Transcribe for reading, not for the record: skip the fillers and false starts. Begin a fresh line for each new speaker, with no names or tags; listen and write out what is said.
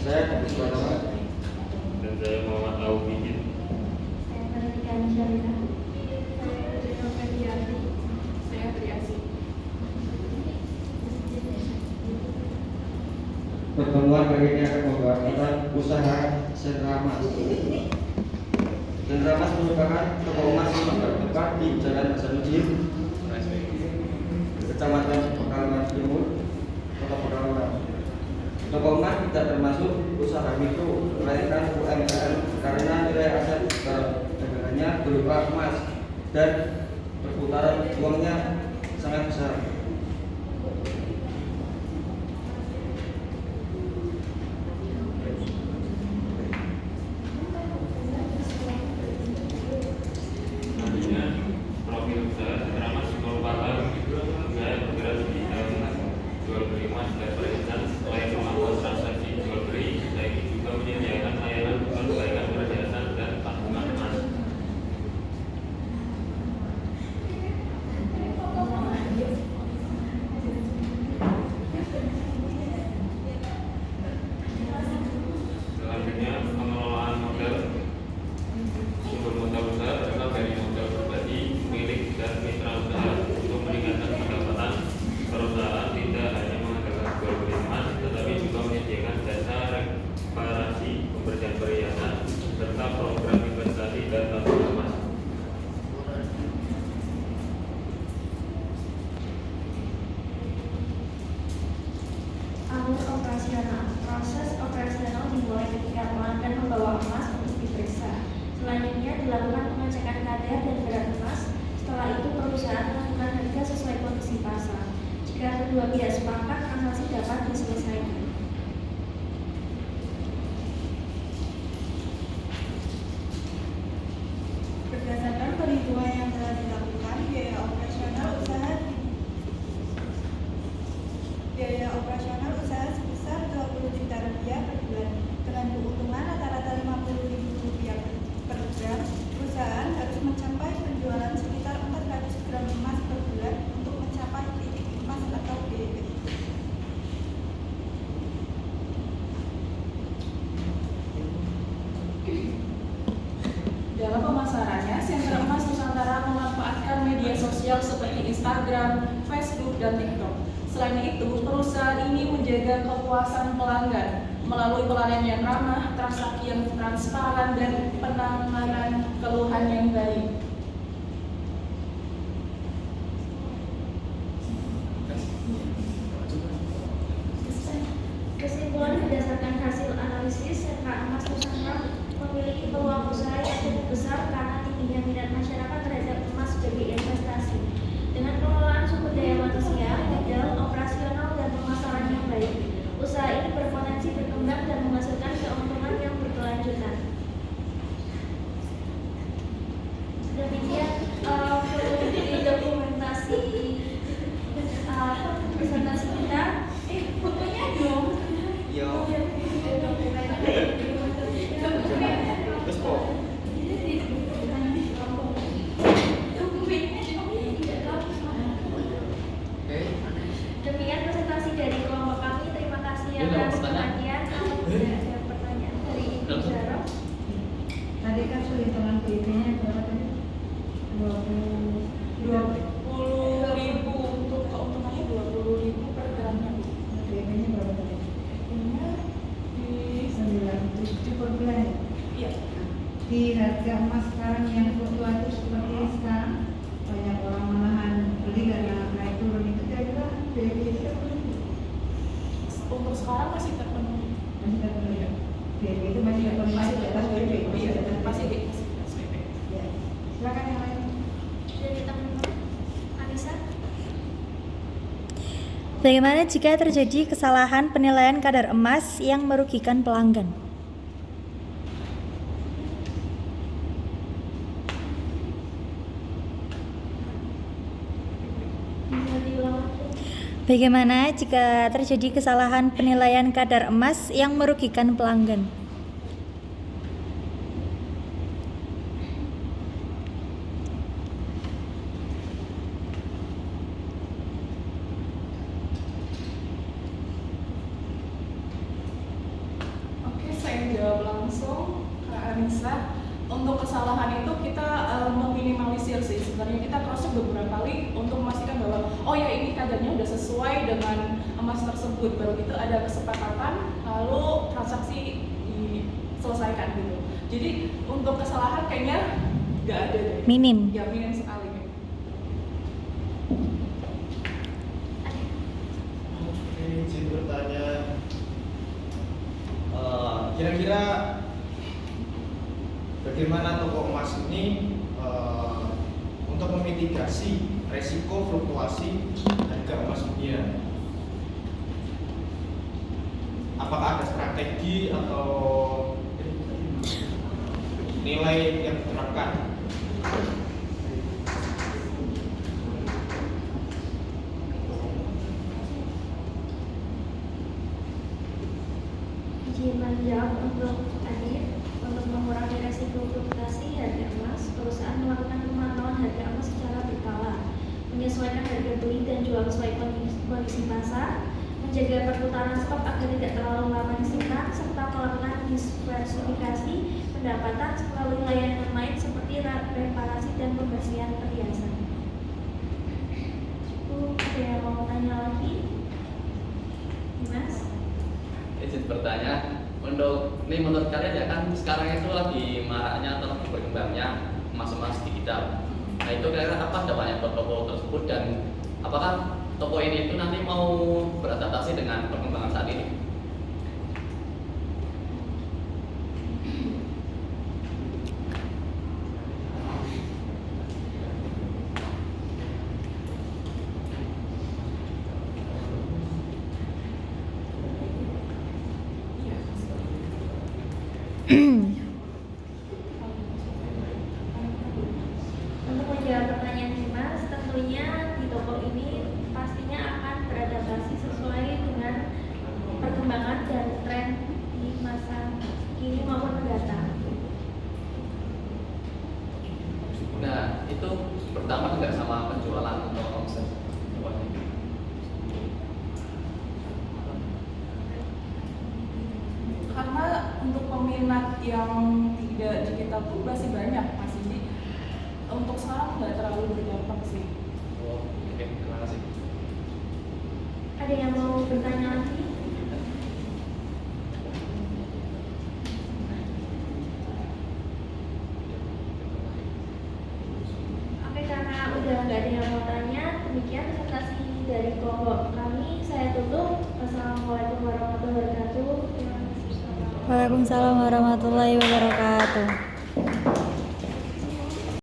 Saya David Pratama.
Dan saya Muhammad Auhidin.
Saya Veronica Syarina. Saya Rino Ferdiati. Saya Triasi.
Pertemuan kali ini akan membahas tentang usaha sentra emas. Sentra emas merupakan toko emas yang terdapat di Jalan Hasanuddin, Kecamatan Pekalongan Timur, Kota Pekalongan. Toko emas tidak termasuk usaha mikro, melainkan UMKM karena nilai aset dagangannya berupa emas dan perputaran uangnya sangat besar.
Selanjutnya, profil usaha sentra emas merupakan usaha yang bergerak di bidang jual beli emas dan perhiasan. Selain memantau transaksi jual beli, usaha ini juga menyediakan layanan perbaikan perhiasan dan tabungan emas. Selanjutnya, pengelolaan modal. Sumber modal usaha berasal dari modal pribadi, milik, dan mitra usaha. Untuk meningkatkan pendapatan, perusahaan tidak hanya mengandalkan jual beli emas, tetapi juga menyediakan jasa reparasi, pembersihan perhiasan, serta program investasi dan tabungan emas.
Alur operasional. Proses operasional dimulai ketika pelanggan membawa emas untuk diperiksa. Selanjutnya dilakukan pengecekan kadar dan berat emas. Setelah itu perusahaan melakukan harga sesuai kondisi pasar. Jika kedua pihak sepakat, transaksi dapat diselesaikan.
Berdasarkan perhitungan yang telah dilakukan, biaya operasional usaha sebesar 20 juta rupiah per bulan. Dengan keuntungan rata-rata 50.000 rupiah per gram, perusahaan harus mencapai penjualan sekitar 400 gram emas per bulan untuk mencapai titik emas atau DP.
Dalam pemasarannya, sentra emas Nusantara memanfaatkan media sosial seperti Instagram, Facebook, dan TikTok. Selain itu, perusahaan ini menjaga kepuasan pelanggan melalui pelayanan yang ramah, transaksi yang transparan, dan penanganan keluhan yang baik.
Kesimpulan berdasarkan hasil analisis, sentra emas Nusantara memiliki peluang usaha yang cukup besar karena tingginya minat masyarakat terhadap emas sebagai investasi. Dengan pengelolaan sumber daya manusia, modal, operasional, dan pemasaran yang baik, usaha ini berpotensi berkembang dan menghasilkan keuntungan yang berkelanjutan. Demikian dokumentasi presentasi kita. Fotonya dong.
Yo. Terus kok?
Demikian presentasi dari kelompok kami. Terima kasih atas perhatian. Apabila ada pertanyaan dari Ibu Zara.
Tadi kan hitungan PIB-nya berapa tadi?
20.000 untuk keuntungannya 20.000 per gramnya.
PIB-nya berapa tadi?
Ini di
97 per bulan ya?
iya.
Di harga emas sekarang yang fluktuatif seperti sekarang, banyak orang menahan beli karena naik turun itu kira-kira PIB itu
Untuk sekarang masih terpenuhi.
masih terpenuhi ya? PIB itu masih terpenuhi, masih di atas PIB,
Iya,
masih di atas
masih
PIB.
di atas PIB.
Ya. Silakan yang lain.
Dari teman-teman, Anissa.
Bagaimana jika terjadi kesalahan penilaian kadar emas yang merugikan pelanggan?
Bisa diulang.
Bagaimana jika terjadi kesalahan penilaian kadar emas yang merugikan pelanggan?
menjawab langsung Kak Anissa. Untuk kesalahan itu kita meminimalisir sih. Sebenarnya kita cross check beberapa kali untuk memastikan bahwa oh ya ini kadarnya udah sesuai dengan emas tersebut. Baru itu ada kesepakatan lalu transaksi diselesaikan gitu. Jadi untuk kesalahan kayaknya nggak ada deh.
Minim.
Ya minim sekali.
Oke, izin bertanya. Kira-kira bagaimana toko emas ini untuk memitigasi resiko fluktuasi harga emas dunia? Apakah ada strategi atau nilai yang diterapkan?
Izin menjawab untuk Adit. Untuk mengurangi resiko fluktuasi harga emas, perusahaan melakukan pemantauan harga emas secara berkala, menyesuaikan harga beli dan jual sesuai kondisi pasar, menjaga perputaran stok agar tidak terlalu lama disimpan, serta melakukan diversifikasi pendapatan melalui layanan lain seperti reparasi dan pembersihan perhiasan. Ada yang mau tanya lagi? Mas?
Izin bertanya, ini menurut kalian ya kan sekarang itu lagi maraknya atau lagi berkembangnya emas-emas digital. Nah itu kira-kira apa dampaknya buat toko tersebut dan apakah toko ini itu nanti mau beradaptasi dengan perkembangan saat ini?
Untuk menjawab pertanyaan Dimas, tentunya di toko ini pastinya akan beradaptasi sesuai dengan perkembangan dan tren di masa kini maupun mendatang.
Nah itu berdampak nggak sama penjualan atau omset?
Karena untuk peminat yang tidak digital pun masih banyak Mas. Jadi untuk sekarang nggak terlalu berdampak sih.
Oh, oke, terima kasih.
Ada yang mau bertanya lagi? Oke, karena udah nggak ada yang mau tanya, demikian presentasi dari kelompok kami. Saya tutup. Wassalamualaikum warahmatullahi wabarakatuh. Terima kasih.
Waalaikumsalam warahmatullahi wabarakatuh.